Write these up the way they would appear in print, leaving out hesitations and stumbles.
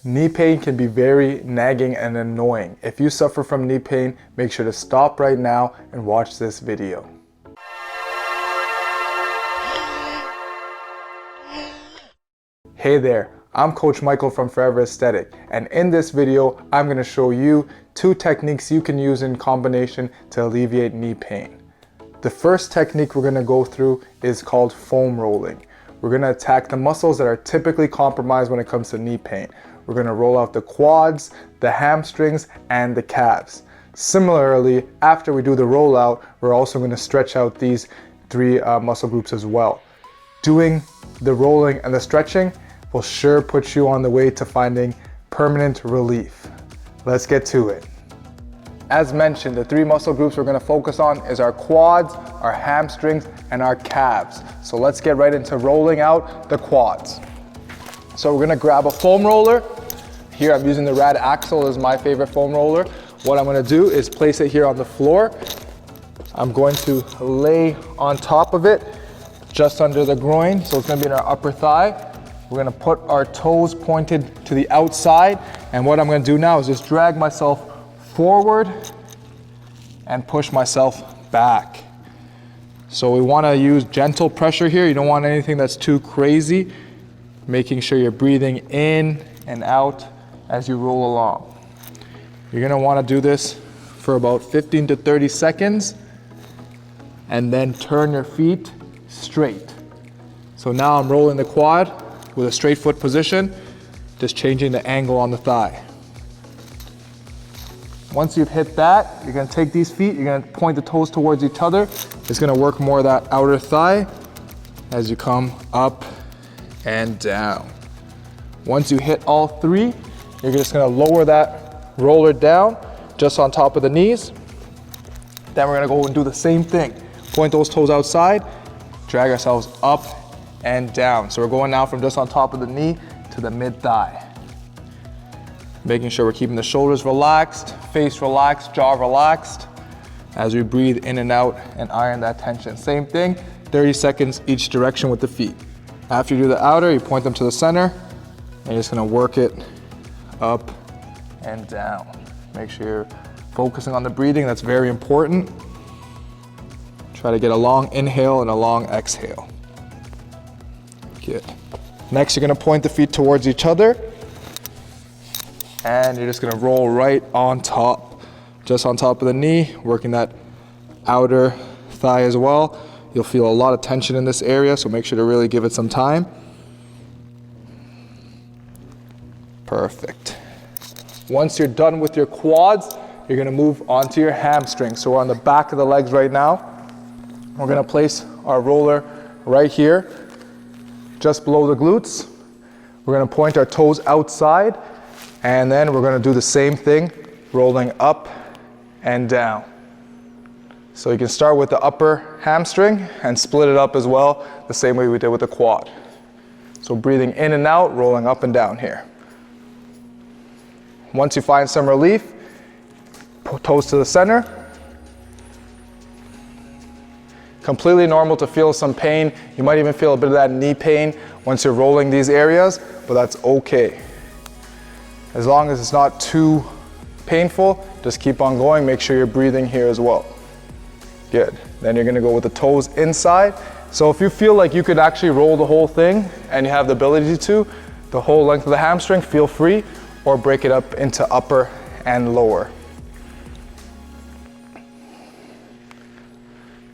Knee pain can be very nagging and annoying. If you suffer from knee pain, make sure to stop right now and watch this video. Hey there, I'm Coach Michael from Forever Aesthetic, and in this video, I'm going to show you 2 techniques you can use in combination to alleviate knee pain. The first technique we're going to go through is called foam rolling. We're going to attack the muscles that are typically compromised when it comes to knee pain. We're going to roll out the quads, the hamstrings, and the calves. Similarly, after we do the rollout, we're also going to stretch out these 3 muscle groups as well. Doing the rolling and the stretching will sure put you on the way to finding permanent relief. Let's get to it. As mentioned, the 3 muscle groups we're going to focus on is our quads, our hamstrings, and our calves. So let's get right into rolling out the quads. So we're going to grab a foam roller. Here I'm using the Rad Axle as my favorite foam roller. What I'm going to do is place it here on the floor. I'm going to lay on top of it, just under the groin, so it's going to be in our upper thigh. We're going to put our toes pointed to the outside, and what I'm going to do now is just drag myself forward and push myself back. So we want to use gentle pressure here. You don't want anything that's too crazy. Making sure you're breathing in and out as you roll along. You're going to want to do this for about 15 to 30 seconds and then turn your feet straight. So now I'm rolling the quad with a straight foot position, just changing the angle on the thigh. Once you've hit that, you're going to take these feet, you're going to point the toes towards each other. It's going to work more of that outer thigh as you come up and down. Once you hit all 3, you're just going to lower that roller down just on top of the knees. Then we're going to go and do the same thing. Point those toes outside, drag ourselves up and down. So we're going now from just on top of the knee to the mid thigh. Making sure we're keeping the shoulders relaxed, face relaxed, jaw relaxed as we breathe in and out and iron that tension. Same thing, 30 seconds each direction with the feet. After you do the outer, you point them to the center and you're just going to work it up and down. Make sure you're focusing on the breathing, that's very important. Try to get a long inhale and a long exhale. Good. Next, you're going to point the feet towards each other and you're just going to roll right on top, just on top of the knee, working that outer thigh as well. You'll feel a lot of tension in this area, so make sure to really give it some time. Perfect. Once you're done with your quads, you're going to move on to your hamstrings. So we're on the back of the legs right now. We're going to place our roller right here, just below the glutes. We're going to point our toes outside, and then we're going to do the same thing, rolling up and down. So you can start with the upper hamstring and split it up as well, the same way we did with the quad. So breathing in and out, rolling up and down here. Once you find some relief, put toes to the center. Completely normal to feel some pain. You might even feel a bit of that knee pain once you're rolling these areas, but that's okay. As long as it's not too painful, just keep on going. Make sure you're breathing here as well. Good. Then you're going to go with the toes inside. So if you feel like you could actually roll the whole thing and you have the ability to, the whole length of the hamstring, feel free, or break it up into upper and lower.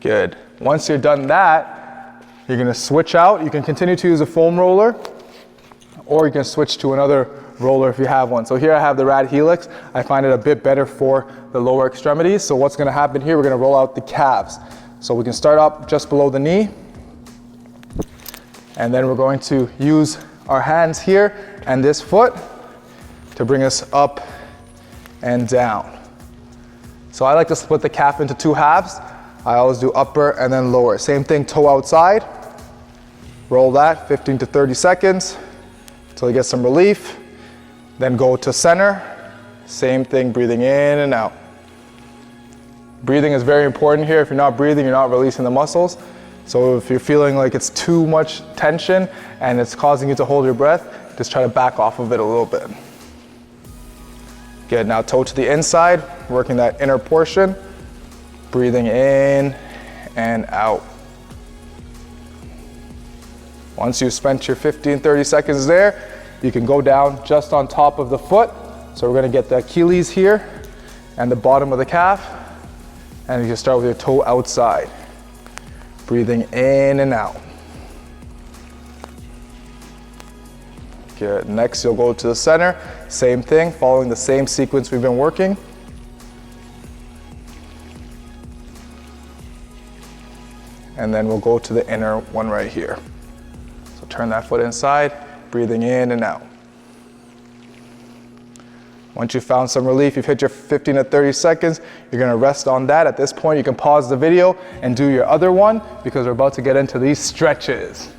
Good. Once you're done that, you're going to switch out. You can continue to use a foam roller, or you can switch to another roller if you have one. So here I have the Rad Helix. I find it a bit better for the lower extremities. So what's going to happen here, we're going to roll out the calves. So we can start up just below the knee, and then we're going to use our hands here and this foot to bring us up and down. So I like to split the calf into 2 halves. I always do upper and then lower. Same thing, toe outside. Roll that 15 to 30 seconds until you get some relief. Then go to center. Same thing, breathing in and out. Breathing is very important here. If you're not breathing, you're not releasing the muscles. So if you're feeling like it's too much tension and it's causing you to hold your breath, just try to back off of it a little bit. Good, now toe to the inside, working that inner portion. Breathing in and out. Once you've spent your 15-30 seconds there, you can go down just on top of the foot. So we're gonna get the Achilles here and the bottom of the calf. And you can start with your toe outside. Breathing in and out. Good, next you'll go to the center. Same thing, following the same sequence we've been working. And then we'll go to the inner one right here. So turn that foot inside, breathing in and out. Once you've found some relief, you've hit your 15 to 30 seconds, you're gonna rest on that. At this point, you can pause the video and do your other one because we're about to get into these stretches.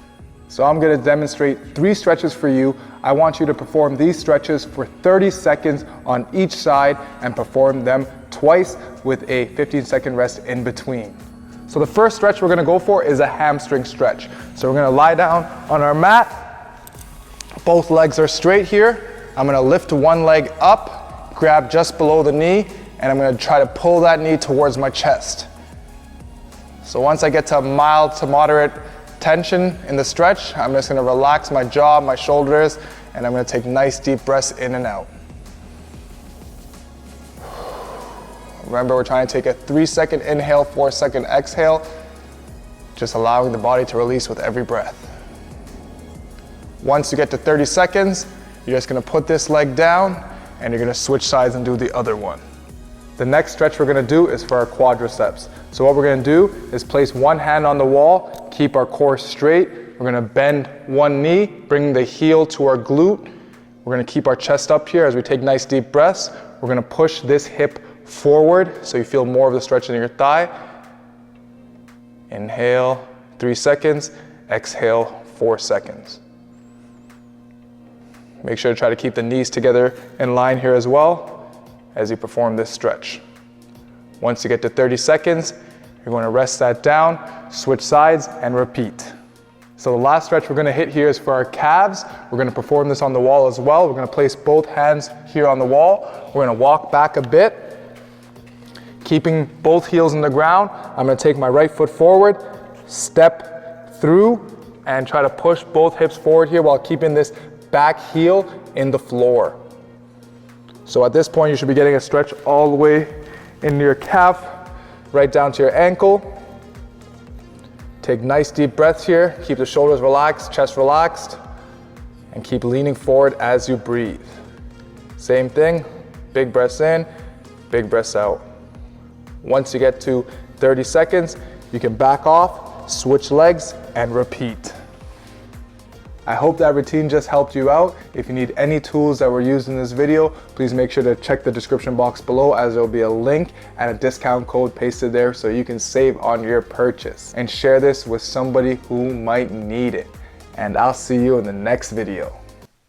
So I'm gonna demonstrate 3 stretches for you. I want you to perform these stretches for 30 seconds on each side and perform them twice with a 15-second rest in between. So the first stretch we're gonna go for is a hamstring stretch. So we're gonna lie down on our mat. Both legs are straight here. I'm gonna lift one leg up, grab just below the knee, and I'm gonna try to pull that knee towards my chest. So once I get to mild to moderate tension in the stretch, I'm just gonna relax my jaw, my shoulders, and I'm gonna take nice deep breaths in and out. Remember, we're trying to take a 3-second inhale, 4-second exhale, just allowing the body to release with every breath. Once you get to 30 seconds, you're just gonna put this leg down and you're gonna switch sides and do the other one. The next stretch we're gonna do is for our quadriceps. So what we're gonna do is place one hand on the wall, keep our core straight. We're gonna bend one knee, bring the heel to our glute. We're gonna keep our chest up here as we take nice deep breaths. We're gonna push this hip forward so you feel more of the stretch in your thigh. Inhale, 3 seconds. Exhale, 4 seconds. Make sure to try to keep the knees together in line here as well as you perform this stretch. Once you get to 30 seconds, you're going to rest that down, switch sides, and repeat. So the last stretch we're going to hit here is for our calves. We're going to perform this on the wall as well. We're going to place both hands here on the wall. We're going to walk back a bit, keeping both heels in the ground. I'm going to take my right foot forward, step through, and try to push both hips forward here while keeping this back heel in the floor. So at this point, you should be getting a stretch all the way into your calf, right down to your ankle. Take nice deep breaths here. Keep the shoulders relaxed, chest relaxed, and keep leaning forward as you breathe. Same thing, big breaths in, big breaths out. Once you get to 30 seconds, you can back off, switch legs, and repeat. I hope that routine just helped you out. If you need any tools that were used in this video, please make sure to check the description box below as there will be a link and a discount code pasted there so you can save on your purchase. And share this with somebody who might need it. And I'll see you in the next video.